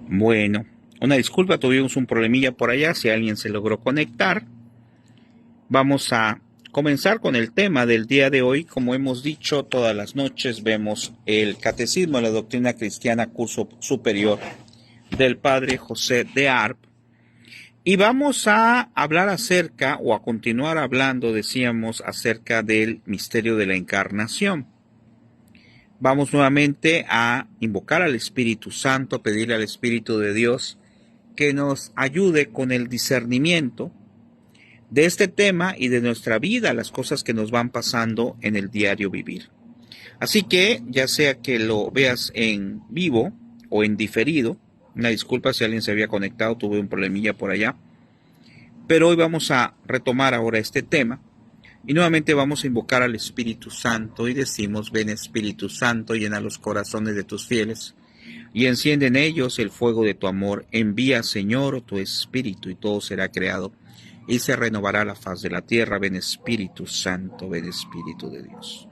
Bueno, una disculpa, tuvimos un problemilla por allá, si alguien se logró conectar. Vamos a comenzar con el tema del día de hoy. Como hemos dicho, todas las noches vemos el Catecismo de la Doctrina Cristiana, curso superior del Padre José de Arp. Y vamos a hablar acerca, o a continuar hablando, decíamos, acerca del misterio de la encarnación. Vamos nuevamente a invocar al Espíritu Santo, pedirle al Espíritu de Dios que nos ayude con el discernimiento de este tema y de nuestra vida, las cosas que nos van pasando en el diario vivir. Así que, ya sea que lo veas en vivo o en diferido, una disculpa si alguien se había conectado, tuve un problemilla por allá, pero hoy vamos a retomar ahora este tema y nuevamente vamos a invocar al Espíritu Santo y decimos: ven Espíritu Santo, llena los corazones de tus fieles y enciende en ellos el fuego de tu amor. Envía, Señor, tu Espíritu y todo será creado y se renovará la faz de la tierra. Ven Espíritu Santo, ven Espíritu de Dios.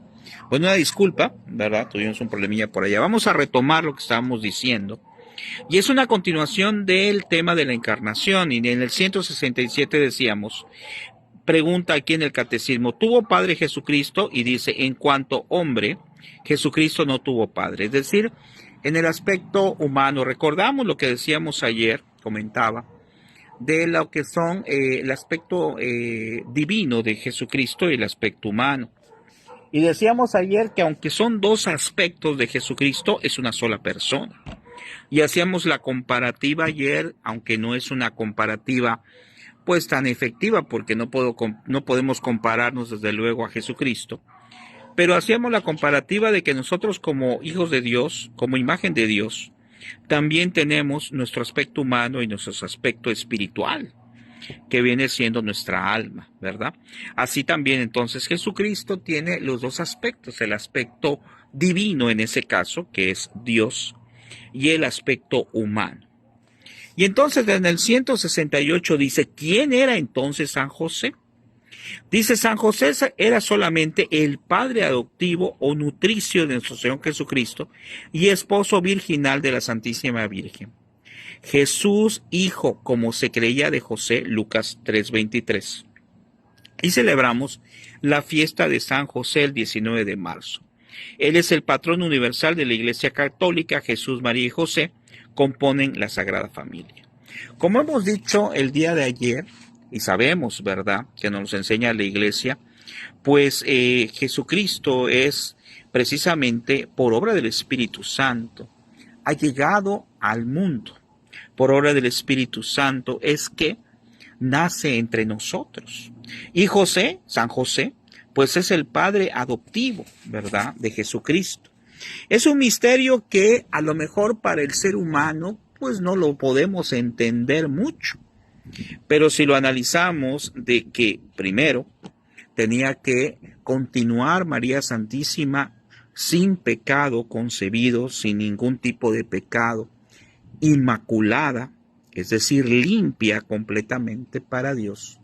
Bueno, una disculpa, ¿verdad? Tuvimos un problemilla por allá. Vamos a retomar lo que estábamos diciendo. Y es una continuación del tema de la encarnación. Y en el 167 decíamos, pregunta aquí en el catecismo, ¿tuvo padre Jesucristo? Y dice, en cuanto hombre, Jesucristo no tuvo padre. Es decir, en el aspecto humano, recordamos lo que decíamos ayer, comentaba, de lo que son el aspecto divino de Jesucristo y el aspecto humano. Y decíamos ayer que aunque son dos aspectos de Jesucristo, es una sola persona. Y hacíamos la comparativa ayer, aunque no es una comparativa pues tan efectiva, porque no podemos compararnos desde luego a Jesucristo, pero hacíamos la comparativa de que nosotros como hijos de Dios, como imagen de Dios, también tenemos nuestro aspecto humano y nuestro aspecto espiritual, que viene siendo nuestra alma, ¿verdad? Así también entonces Jesucristo tiene los dos aspectos, el aspecto divino en ese caso, que es Dios, y el aspecto humano. Y entonces en el 168 dice, ¿quién era entonces San José? Dice, San José era solamente el padre adoptivo o nutricio de nuestro Señor Jesucristo y esposo virginal de la Santísima Virgen. Jesús, hijo, como se creía de José, Lucas 3:23. Y celebramos la fiesta de San José el 19 de marzo. Él es el patrón universal de la Iglesia Católica. Jesús, María y José componen la Sagrada Familia. Como hemos dicho el día de ayer, y sabemos, ¿verdad?, que nos enseña la Iglesia, pues Jesucristo es precisamente por obra del Espíritu Santo, ha llegado al mundo. Por obra del Espíritu Santo es que nace entre nosotros. Y José, San José, pues es el padre adoptivo, ¿verdad?, de Jesucristo. Es un misterio que a lo mejor para el ser humano pues no lo podemos entender mucho, pero si lo analizamos de que primero tenía que continuar María Santísima sin pecado concebido, sin ningún tipo de pecado, inmaculada, es decir, limpia completamente para Dios,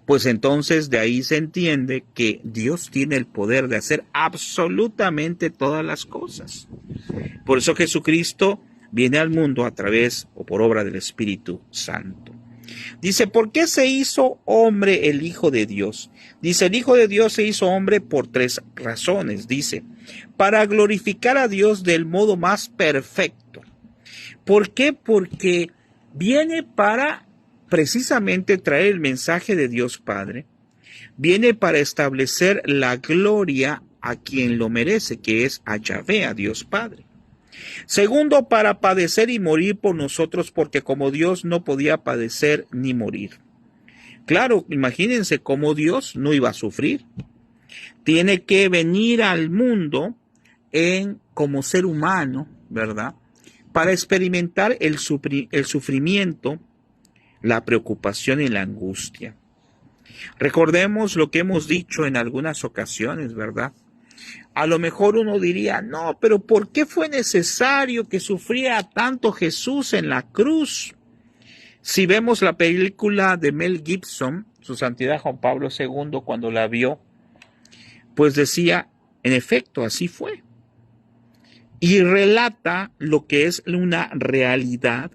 pues entonces de ahí se entiende que Dios tiene el poder de hacer absolutamente todas las cosas. Por eso Jesucristo viene al mundo a través o por obra del Espíritu Santo. Dice, ¿por qué se hizo hombre el Hijo de Dios? Dice, el Hijo de Dios se hizo hombre por tres razones. Dice, para glorificar a Dios del modo más perfecto. ¿Por qué? Porque viene para precisamente traer el mensaje de Dios Padre, viene para establecer la gloria a quien lo merece, que es a Yahvé, a Dios Padre. Segundo, para padecer y morir por nosotros, porque como Dios no podía padecer ni morir. Claro, imagínense cómo Dios no iba a sufrir. Tiene que venir al mundo como ser humano, ¿verdad?, para experimentar el sufrimiento, la preocupación y la angustia. Recordemos lo que hemos dicho en algunas ocasiones, ¿verdad? A lo mejor uno diría, no, pero ¿por qué fue necesario que sufriera tanto Jesús en la cruz? Si vemos la película de Mel Gibson, Su Santidad Juan Pablo II, cuando la vio, pues decía, en efecto, así fue. Y relata lo que es una realidad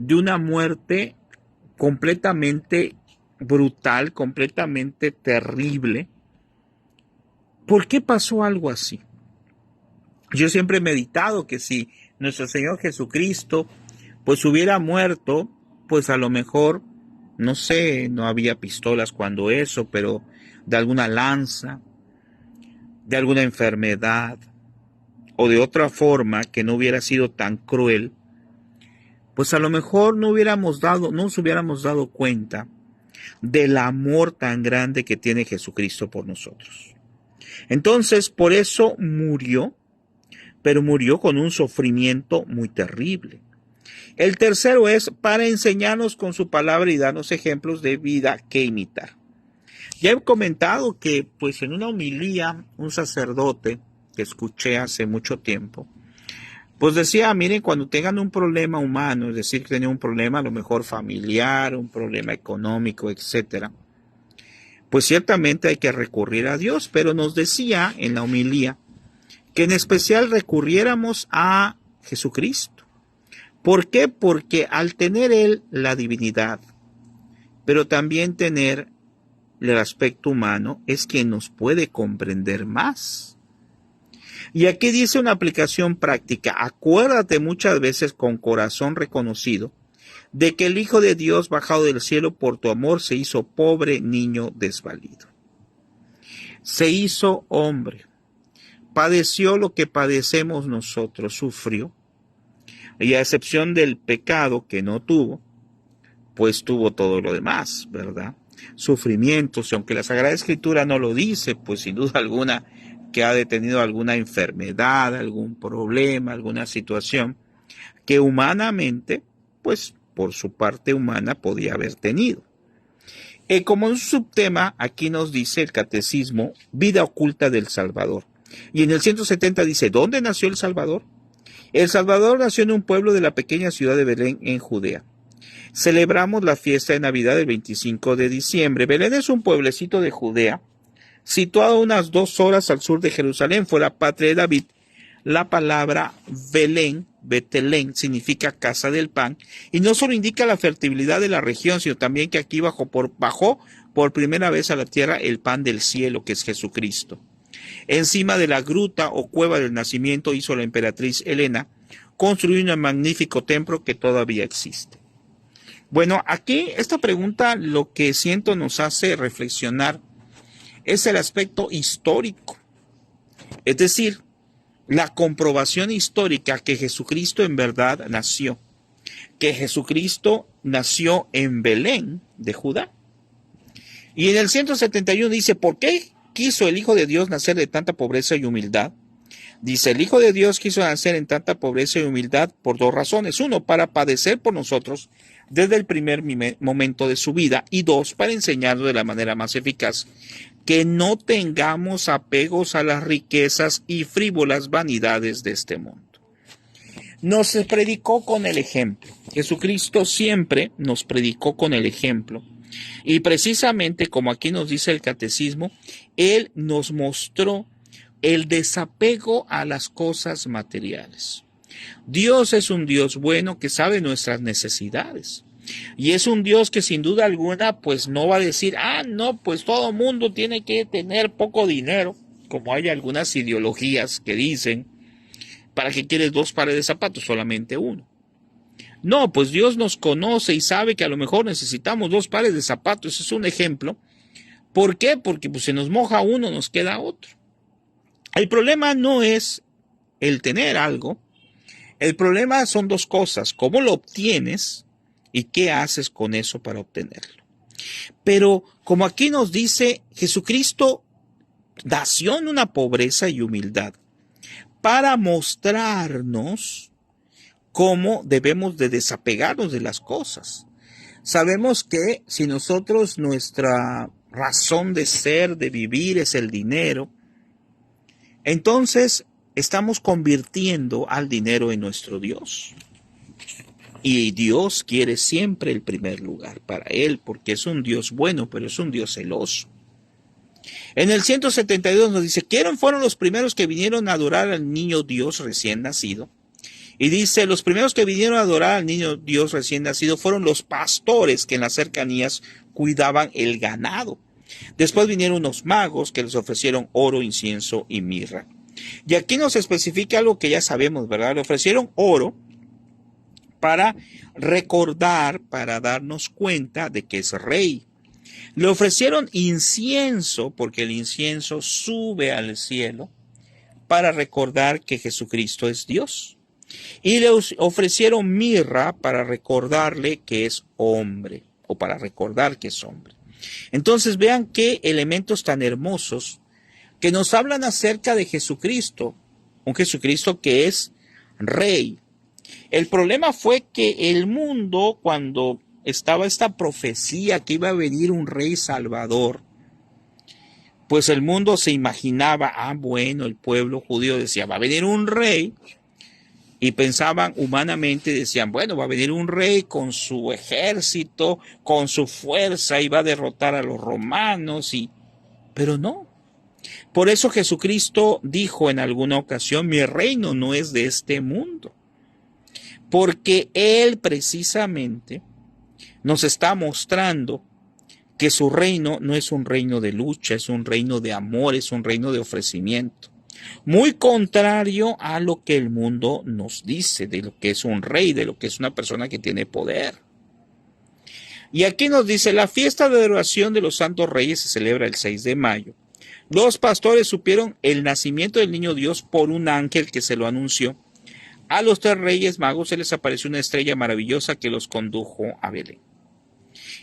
de una muerte completamente brutal, completamente terrible. ¿Por qué pasó algo así? Yo siempre he meditado que si nuestro Señor Jesucristo pues hubiera muerto, pues a lo mejor, no sé, no había pistolas cuando eso, pero de alguna lanza, de alguna enfermedad o de otra forma que no hubiera sido tan cruel, pues a lo mejor no nos hubiéramos dado cuenta del amor tan grande que tiene Jesucristo por nosotros. Entonces, por eso murió, pero murió con un sufrimiento muy terrible. El tercero es para enseñarnos con su palabra y darnos ejemplos de vida que imitar. Ya he comentado que, pues en una homilía, un sacerdote que escuché hace mucho tiempo, pues decía, miren, cuando tengan un problema humano, es decir, que tienen un problema a lo mejor familiar, un problema económico, etcétera, pues ciertamente hay que recurrir a Dios, pero nos decía en la homilía que en especial recurriéramos a Jesucristo. ¿Por qué? Porque al tener Él la divinidad, pero también tener el aspecto humano, es quien nos puede comprender más. Y aquí dice una aplicación práctica: acuérdate muchas veces con corazón reconocido de que el Hijo de Dios bajado del cielo por tu amor se hizo pobre niño desvalido. Se hizo hombre, padeció lo que padecemos nosotros, sufrió, y a excepción del pecado que no tuvo, pues tuvo todo lo demás, ¿verdad? Sufrimientos, y aunque la Sagrada Escritura no lo dice, pues sin duda alguna que ha tenido alguna enfermedad, algún problema, alguna situación que humanamente, pues por su parte humana podía haber tenido. Como un subtema, aquí nos dice el Catecismo, vida oculta del Salvador. Y en el 170 dice, ¿dónde nació el Salvador? El Salvador nació en un pueblo de la pequeña ciudad de Belén, en Judea. Celebramos la fiesta de Navidad el 25 de diciembre. Belén es un pueblecito de Judea, situado a unas 2 horas al sur de Jerusalén. Fue la patria de David. La palabra Belén, Betelén, significa casa del pan, y no solo indica la fertilidad de la región, sino también que aquí bajó por primera vez a la tierra el pan del cielo, que es Jesucristo. Encima de la gruta o cueva del nacimiento hizo la emperatriz Helena construir un magnífico templo que todavía existe. Bueno, aquí esta pregunta lo que siento nos hace reflexionar es el aspecto histórico, es decir, la comprobación histórica que Jesucristo en verdad nació, que Jesucristo nació en Belén de Judá. Y en el 171 dice, ¿por qué quiso el Hijo de Dios nacer de tanta pobreza y humildad? Dice, el Hijo de Dios quiso nacer en tanta pobreza y humildad por 2 razones. 1, para padecer por nosotros desde el primer momento de su vida. Y 2, para enseñarnos de la manera más eficaz que no tengamos apegos a las riquezas y frívolas vanidades de este mundo. Nos predicó con el ejemplo. Jesucristo siempre nos predicó con el ejemplo. Y precisamente como aquí nos dice el Catecismo, Él nos mostró el desapego a las cosas materiales. Dios es un Dios bueno que sabe nuestras necesidades. Y es un Dios que sin duda alguna pues no va a decir, no, pues todo mundo tiene que tener poco dinero, como hay algunas ideologías que dicen, ¿para qué quieres 2 pares de zapatos? Solamente uno. No, pues Dios nos conoce y sabe que a lo mejor necesitamos 2 pares de zapatos. Ese es un ejemplo. ¿Por qué? Porque pues se nos moja uno, nos queda otro. El problema no es el tener algo. El problema son 2 cosas. ¿Cómo lo obtienes? ¿Y qué haces con eso para obtenerlo? Pero como aquí nos dice, Jesucristo nació en una pobreza y humildad para mostrarnos cómo debemos de desapegarnos de las cosas. Sabemos que si nosotros nuestra razón de ser, de vivir es el dinero, entonces estamos convirtiendo al dinero en nuestro Dios. Y Dios quiere siempre el primer lugar para Él, porque es un Dios bueno, pero es un Dios celoso. En el 172 nos dice, ¿quiénes fueron los primeros que vinieron a adorar al niño Dios recién nacido? Y dice, los primeros que vinieron a adorar al niño Dios recién nacido fueron los pastores que en las cercanías cuidaban el ganado. Después vinieron unos magos que les ofrecieron oro, incienso y mirra. Y aquí nos especifica algo que ya sabemos, ¿verdad? Le ofrecieron oro para recordar, para darnos cuenta de que es rey. Le ofrecieron incienso, porque el incienso sube al cielo, para recordar que Jesucristo es Dios. Y le ofrecieron mirra para recordarle que es hombre, o para recordar que es hombre. Entonces vean qué elementos tan hermosos que nos hablan acerca de Jesucristo, un Jesucristo que es rey. El problema fue que el mundo, cuando estaba esta profecía que iba a venir un rey salvador, pues el mundo se imaginaba, bueno, el pueblo judío decía, va a venir un rey, y pensaban humanamente, decían, bueno, va a venir un rey con su ejército, con su fuerza, y va a derrotar a los romanos, pero no. Por eso Jesucristo dijo en alguna ocasión, mi reino no es de este mundo, porque Él precisamente nos está mostrando que su reino no es un reino de lucha, es un reino de amor, es un reino de ofrecimiento. Muy contrario a lo que el mundo nos dice, de lo que es un rey, de lo que es una persona que tiene poder. Y aquí nos dice, la fiesta de adoración de los santos reyes se celebra el 6 de mayo. Los pastores supieron el nacimiento del niño Dios por un ángel que se lo anunció. A los 3 reyes magos se les apareció una estrella maravillosa que los condujo a Belén.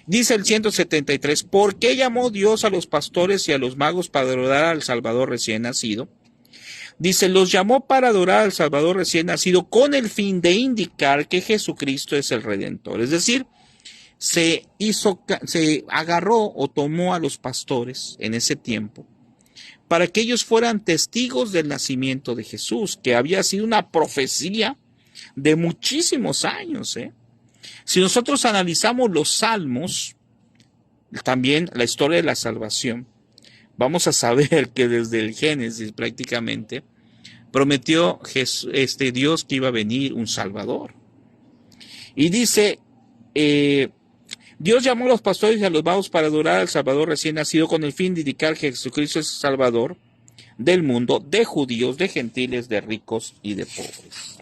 Dice el 173, ¿por qué llamó Dios a los pastores y a los magos para adorar al Salvador recién nacido? Dice, los llamó para adorar al Salvador recién nacido con el fin de indicar que Jesucristo es el Redentor. Es decir, se agarró o tomó a los pastores en ese tiempo para que ellos fueran testigos del nacimiento de Jesús, que había sido una profecía de muchísimos años. Si nosotros analizamos los salmos, también la historia de la salvación, vamos a saber que desde el Génesis prácticamente prometió Dios que iba a venir un Salvador. Y dice, Dios llamó a los pastores y a los magos para adorar al Salvador recién nacido con el fin de indicar que Jesucristo es el Salvador del mundo, de judíos, de gentiles, de ricos y de pobres.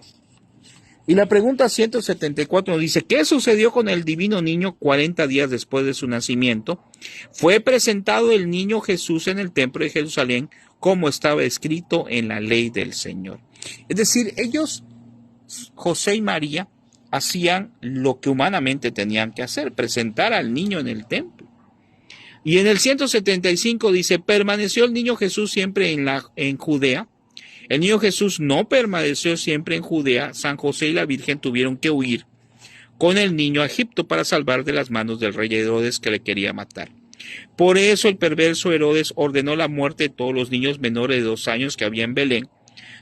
Y la pregunta 174 nos dice, ¿qué sucedió con el divino niño 40 días después de su nacimiento? Fue presentado el niño Jesús en el templo de Jerusalén, como estaba escrito en la ley del Señor. Es decir, ellos, José y María, hacían lo que humanamente tenían que hacer, presentar al niño en el templo. Y en el 175 dice, permaneció el niño Jesús siempre en Judea. El niño Jesús no permaneció siempre en Judea. San José y la Virgen tuvieron que huir con el niño a Egipto para salvar de las manos del rey Herodes, que le quería matar. Por eso el perverso Herodes ordenó la muerte de todos los niños menores de 2 años que había en Belén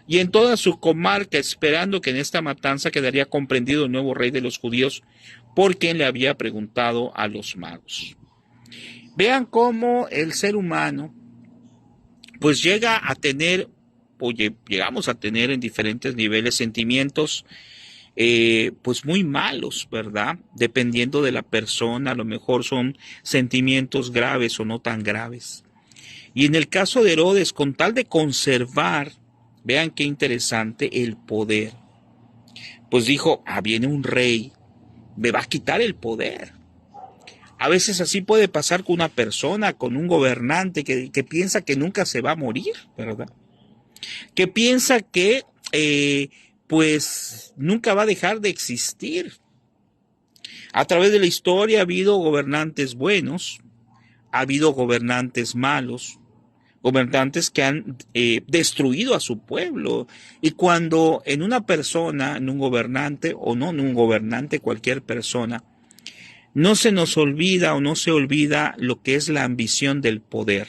y en toda su comarca, esperando que en esta matanza quedaría comprendido el nuevo rey de los judíos, por quien le había preguntado a los magos. Vean cómo el ser humano pues llegamos a tener en diferentes niveles sentimientos pues muy malos, ¿verdad? Dependiendo de la persona, a lo mejor son sentimientos graves o no tan graves. Y en el caso de Herodes, con tal de conservar, vean qué interesante, el poder, pues dijo, viene un rey, me va a quitar el poder. A veces así puede pasar con una persona, con un gobernante que piensa que nunca se va a morir, ¿verdad? Que piensa que pues nunca va a dejar de existir. A través de la historia ha habido gobernantes buenos, ha habido gobernantes malos, gobernantes que han destruido a su pueblo. Y cuando en una persona, en un gobernante o no en un gobernante, cualquier persona, no se nos olvida o no se olvida lo que es la ambición del poder,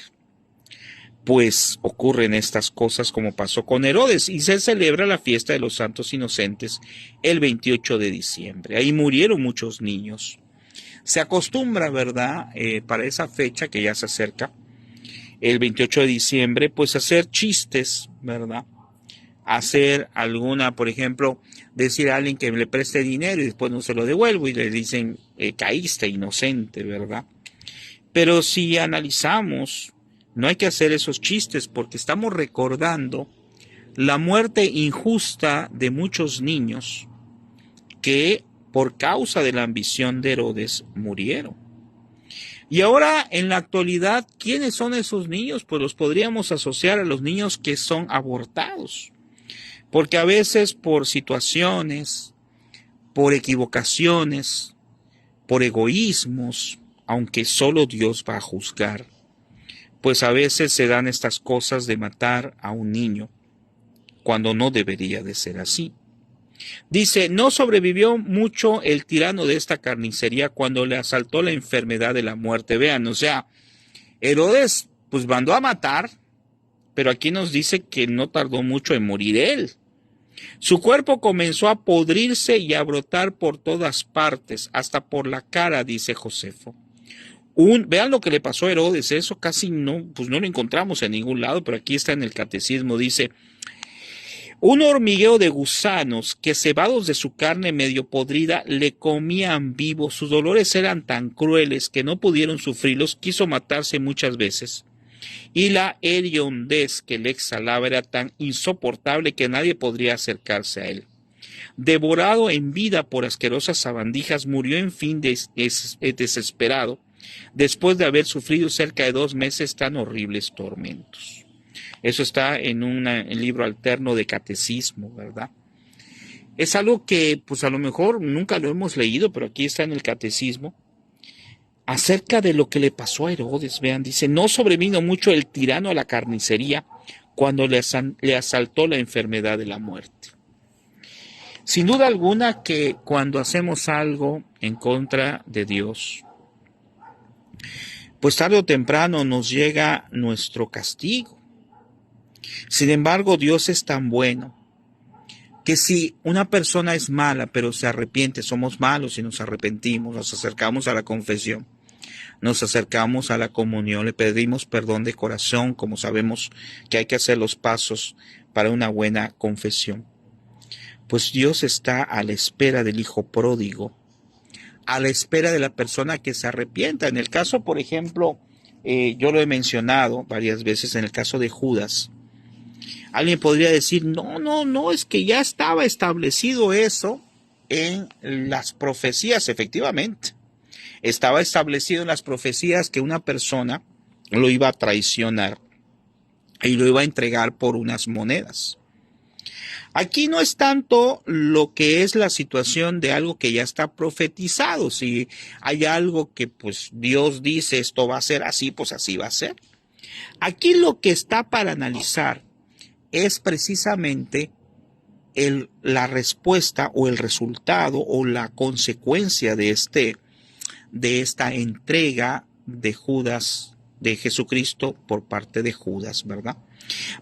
pues ocurren estas cosas como pasó con Herodes, y se celebra la fiesta de los santos inocentes el 28 de diciembre. Ahí murieron muchos niños. Se acostumbra, ¿verdad?, para esa fecha que ya se acerca, el 28 de diciembre, pues hacer chistes, ¿verdad?, hacer alguna, por ejemplo, decir a alguien que le preste dinero y después no se lo devuelvo y le dicen, caíste inocente, ¿verdad? Pero si analizamos, no hay que hacer esos chistes porque estamos recordando la muerte injusta de muchos niños que por causa de la ambición de Herodes murieron. Y ahora, en la actualidad, ¿quiénes son esos niños? Pues los podríamos asociar a los niños que son abortados. Porque a veces por situaciones, por equivocaciones, por egoísmos, aunque solo Dios va a juzgar, pues a veces se dan estas cosas de matar a un niño, cuando no debería de ser así. Dice, no sobrevivió mucho el tirano de esta carnicería cuando le asaltó la enfermedad de la muerte. Vean, o sea, Herodes pues mandó a matar, pero aquí nos dice que no tardó mucho en morir él. Su cuerpo comenzó a podrirse y a brotar por todas partes, hasta por la cara, dice Josefo. Vean lo que le pasó a Herodes, eso casi no, pues no lo encontramos en ningún lado, pero aquí está en el catecismo, dice, un hormigueo de gusanos que, cebados de su carne medio podrida, le comían vivo. Sus dolores eran tan crueles que no pudieron sufrirlos, quiso matarse muchas veces. Y la hediondez que le exhalaba era tan insoportable que nadie podría acercarse a él. Devorado en vida por asquerosas sabandijas, murió en fin desesperado, después de haber sufrido cerca de 2 meses tan horribles tormentos. Eso está en un libro alterno de catecismo, ¿verdad? Es algo que, pues a lo mejor nunca lo hemos leído, pero aquí está en el catecismo, acerca de lo que le pasó a Herodes. Vean, dice, no sobrevino mucho el tirano a la carnicería cuando le asaltó la enfermedad de la muerte. Sin duda alguna que cuando hacemos algo en contra de Dios, pues tarde o temprano nos llega nuestro castigo. Sin embargo, Dios es tan bueno que si una persona es mala pero se arrepiente, somos malos y nos arrepentimos, nos acercamos a la confesión, nos acercamos a la comunión, le pedimos perdón de corazón, como sabemos que hay que hacer los pasos para una buena confesión. Pues Dios está a la espera del hijo pródigo, a la espera de la persona que se arrepienta. En el caso, por ejemplo, yo lo he mencionado varias veces, en el caso de Judas, alguien podría decir, no, es que ya estaba establecido eso en las profecías, efectivamente. Estaba establecido en las profecías que una persona lo iba a traicionar y lo iba a entregar por unas monedas. Aquí no es tanto lo que es la situación de algo que ya está profetizado. Si hay algo que pues Dios dice esto va a ser así, pues así va a ser. Aquí lo que está para analizar es precisamente la respuesta o el resultado o la consecuencia de esta entrega de Judas, de Jesucristo por parte de Judas, ¿verdad?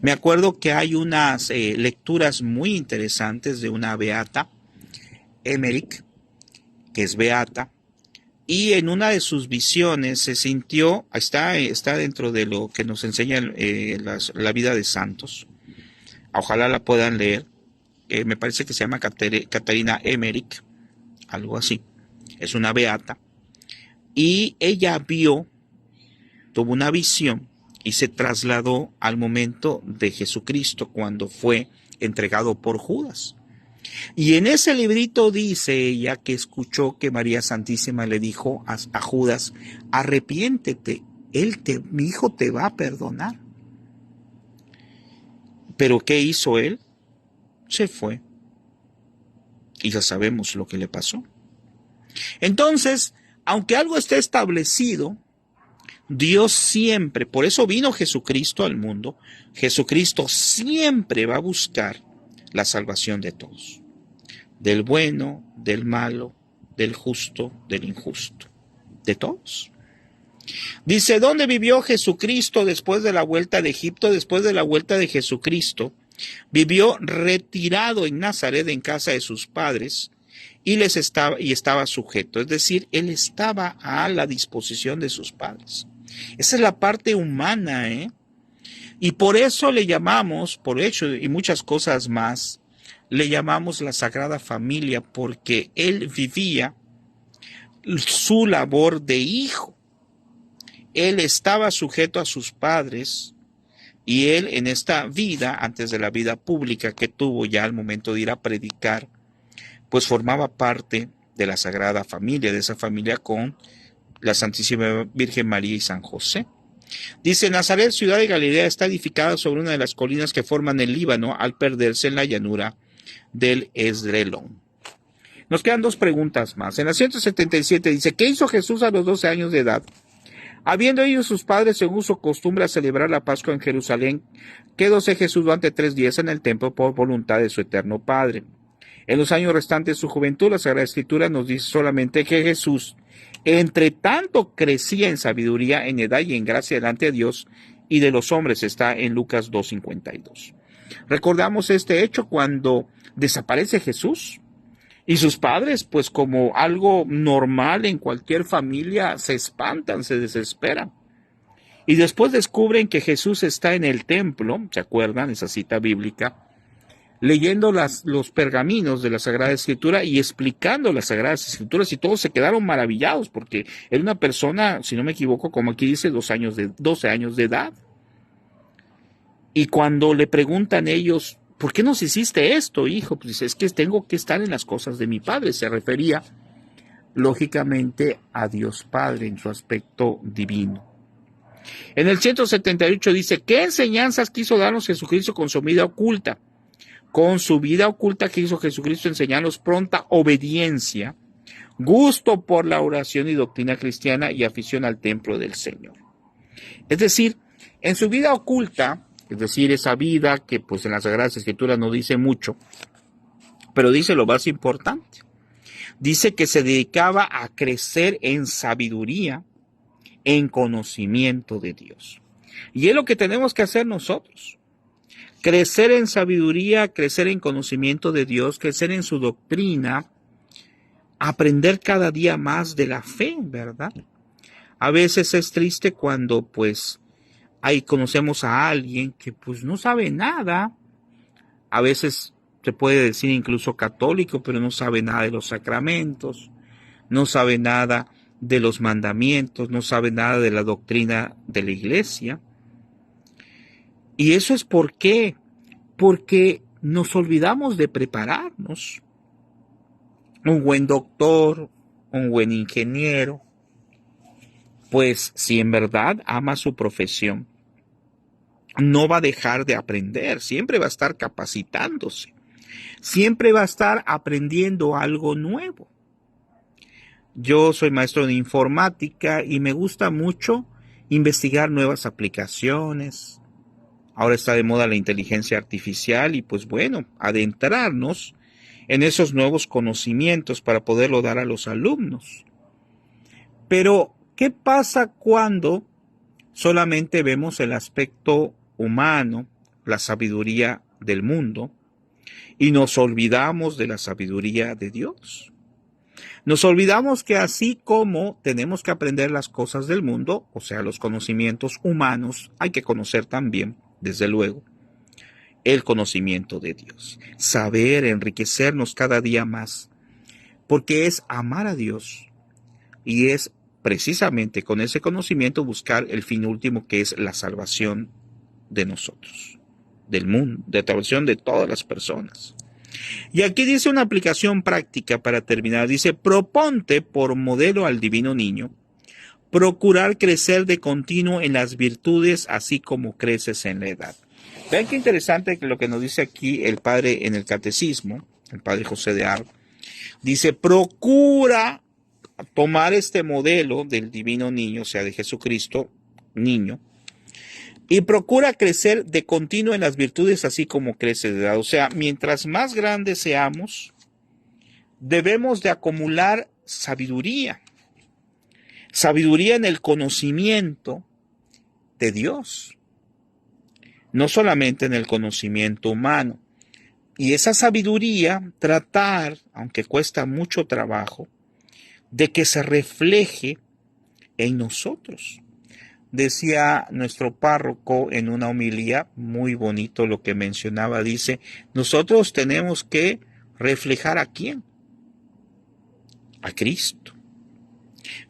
Me acuerdo que hay unas lecturas muy interesantes de una beata, Emmerich, que es beata, y en una de sus visiones se sintió, está dentro de lo que nos enseña la vida de santos, ojalá la puedan leer, me parece que se llama Catarina Emmerich, algo así, es una beata, y ella tuvo una visión y se trasladó al momento de Jesucristo cuando fue entregado por Judas. Y en ese librito dice ella que escuchó que María Santísima le dijo a Judas, arrepiéntete, mi hijo te va a perdonar. Pero ¿qué hizo él? Se fue. Y ya sabemos lo que le pasó. Entonces, aunque algo esté establecido, Dios siempre, por eso vino Jesucristo al mundo, Jesucristo siempre va a buscar la salvación de todos, del bueno, del malo, del justo, del injusto, de todos. Dice, ¿dónde vivió Jesucristo después de la vuelta de Egipto? Después de la vuelta de Jesucristo, vivió retirado en Nazaret en casa de sus padres y estaba sujeto, es decir, él estaba a la disposición de sus padres. Esa es la parte humana, ¿eh? Y por eso le llamamos, por hecho y muchas cosas más, le llamamos la Sagrada Familia, porque él vivía su labor de hijo. Él estaba sujeto a sus padres y él en esta vida, antes de la vida pública que tuvo ya al momento de ir a predicar, pues formaba parte de la Sagrada Familia, de esa familia con la Santísima Virgen María y San José. Dice, Nazaret, ciudad de Galilea, está edificada sobre una de las colinas que forman el Líbano al perderse en la llanura del Esdrelón. Nos quedan dos preguntas más. En la 177 dice, ¿qué hizo Jesús a los 12 años de edad? Habiendo ido sus padres según su costumbre a celebrar la Pascua en Jerusalén, quedóse Jesús durante 3 días en el templo por voluntad de su eterno Padre. En los años restantes de su juventud, la Sagrada Escritura nos dice solamente que Jesús, entre tanto, crecía en sabiduría, en edad y en gracia delante de Dios y de los hombres. Está en Lucas 2:52. Recordamos este hecho cuando desaparece Jesús y sus padres, pues como algo normal en cualquier familia, se espantan, se desesperan. Y después descubren que Jesús está en el templo, ¿se acuerdan? Esa cita bíblica, leyendo los pergaminos de la Sagrada Escritura y explicando las Sagradas Escrituras, y todos se quedaron maravillados porque era una persona, si no me equivoco, como aquí dice, 12 años de edad. Y cuando le preguntan ellos, ¿por qué nos hiciste esto, hijo? Pues dice, es que tengo que estar en las cosas de mi Padre. Se refería, lógicamente, a Dios Padre en su aspecto divino. En el 178 dice, ¿qué enseñanzas quiso darnos Jesucristo con su vida oculta? Con su vida oculta que hizo Jesucristo enseñarnos pronta obediencia, gusto por la oración y doctrina cristiana y afición al templo del Señor. Es decir, en su vida oculta, es decir, esa vida que pues en las Sagradas Escrituras no dice mucho, pero dice lo más importante. Dice que se dedicaba a crecer en sabiduría, en conocimiento de Dios. Y es lo que tenemos que hacer nosotros. Crecer en sabiduría, crecer en conocimiento de Dios, crecer en su doctrina, aprender cada día más de la fe, ¿verdad? A veces es triste cuando pues ahí conocemos a alguien que pues no sabe nada. A veces se puede decir incluso católico, pero no sabe nada de los sacramentos, no sabe nada de los mandamientos, no sabe nada de la doctrina de la iglesia. Y eso es ¿por qué? Porque nos olvidamos de prepararnos. Un buen doctor, un buen ingeniero, pues si en verdad ama su profesión, no va a dejar de aprender, siempre va a estar capacitándose, siempre va a estar aprendiendo algo nuevo. Yo soy maestro de informática y me gusta mucho investigar nuevas aplicaciones. Ahora está de moda la inteligencia artificial y pues bueno, adentrarnos en esos nuevos conocimientos para poderlo dar a los alumnos. Pero, ¿qué pasa cuando solamente vemos el aspecto humano, la sabiduría del mundo, y nos olvidamos de la sabiduría de Dios? Nos olvidamos que así como tenemos que aprender las cosas del mundo, o sea, los conocimientos humanos, hay que conocer también, desde luego, el conocimiento de Dios. Saber, enriquecernos cada día más, porque es amar a Dios y es precisamente con ese conocimiento buscar el fin último, que es la salvación de nosotros, del mundo, de la salvación de todas las personas. Y aquí dice una aplicación práctica para terminar. Dice, proponte por modelo al divino niño, procurar crecer de continuo en las virtudes, así como creces en la edad. Vean qué interesante lo que nos dice aquí el padre en el catecismo, el padre José de Ar. Dice, procura tomar este modelo del divino niño, o sea, de Jesucristo, niño, y procura crecer de continuo en las virtudes, así como crece de edad. O sea, mientras más grandes seamos, debemos de acumular sabiduría. Sabiduría en el conocimiento de Dios, no solamente en el conocimiento humano. Y esa sabiduría, tratar, aunque cuesta mucho trabajo, de que se refleje en nosotros. Decía nuestro párroco en una homilía, muy bonito lo que mencionaba, dice, nosotros tenemos que reflejar ¿a quién? A Cristo.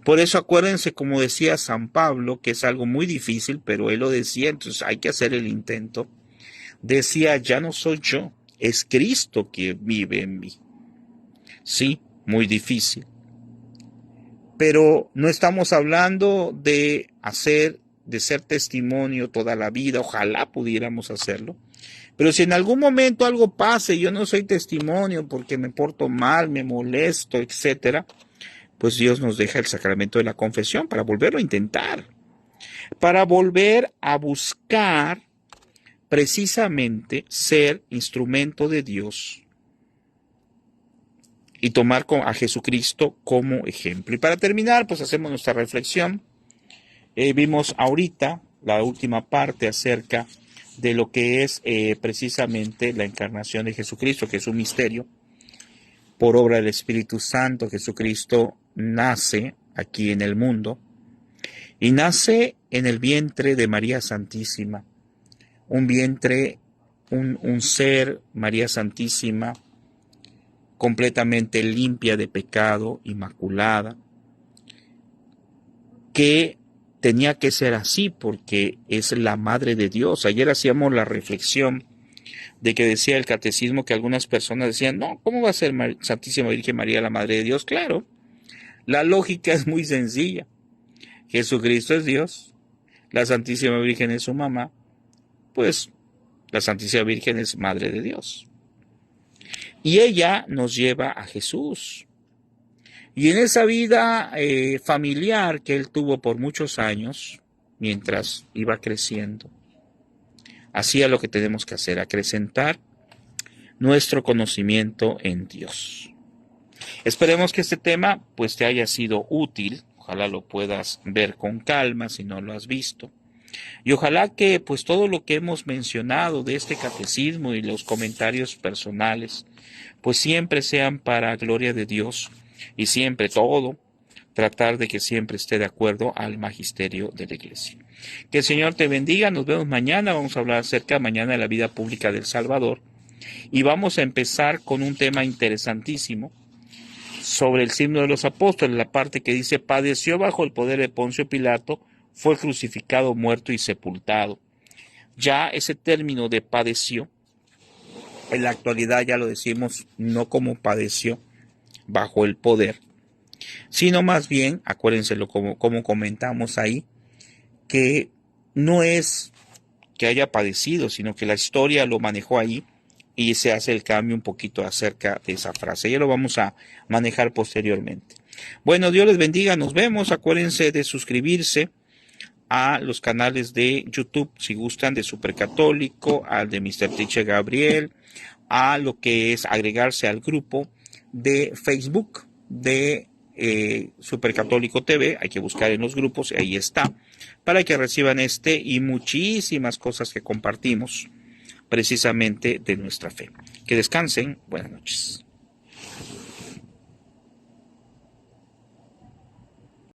Por eso acuérdense, como decía San Pablo, que es algo muy difícil, pero él lo decía, entonces hay que hacer el intento. Decía, ya no soy yo, es Cristo que vive en mí. Sí, muy difícil. Pero no estamos hablando de ser testimonio toda la vida, ojalá pudiéramos hacerlo. Pero si en algún momento algo pase, yo no soy testimonio porque me porto mal, me molesto, etcétera, pues Dios nos deja el sacramento de la confesión para volverlo a intentar, para volver a buscar precisamente ser instrumento de Dios y tomar a Jesucristo como ejemplo. Y para terminar, pues hacemos nuestra reflexión. Vimos ahorita la última parte acerca de lo que es precisamente la encarnación de Jesucristo, que es un misterio. Por obra del Espíritu Santo, Jesucristo nace aquí en el mundo y nace en el vientre de María Santísima. Un vientre, un ser, María Santísima, completamente limpia de pecado, inmaculada, que tenía que ser así porque es la Madre de Dios. Ayer hacíamos la reflexión de que decía el catecismo que algunas personas decían, no, ¿cómo va a ser Santísima Virgen María la Madre de Dios? Claro, la lógica es muy sencilla. Jesucristo es Dios, la Santísima Virgen es su mamá, pues la Santísima Virgen es Madre de Dios. Y ella nos lleva a Jesús. Y en esa vida familiar que él tuvo por muchos años, mientras iba creciendo, hacía lo que tenemos que hacer, acrecentar nuestro conocimiento en Dios. Esperemos que este tema pues te haya sido útil, ojalá lo puedas ver con calma si no lo has visto. Y ojalá que pues todo lo que hemos mencionado de este catecismo y los comentarios personales pues siempre sean para gloria de Dios y siempre todo tratar de que siempre esté de acuerdo al magisterio de la Iglesia. Que el Señor te bendiga, nos vemos mañana, vamos a hablar acerca mañana de la vida pública del Salvador y vamos a empezar con un tema interesantísimo sobre el signo de los apóstoles, la parte que dice, padeció bajo el poder de Poncio Pilato, fue crucificado, muerto y sepultado. Ya ese término de padeció, en la actualidad ya lo decimos no como padeció bajo el poder, sino más bien, acuérdenselo como comentamos ahí, que no es que haya padecido, sino que la historia lo manejó ahí y se hace el cambio un poquito acerca de esa frase. Ya lo vamos a manejar posteriormente. Bueno, Dios les bendiga, nos vemos. Acuérdense de suscribirse a los canales de YouTube, si gustan, de Supercatólico, al de Mr. Teacher Gabriel, a lo que es agregarse al grupo de Facebook de Supercatólico TV. Hay que buscar en los grupos, ahí está, para que reciban este y muchísimas cosas que compartimos precisamente de nuestra fe. Que descansen, buenas noches.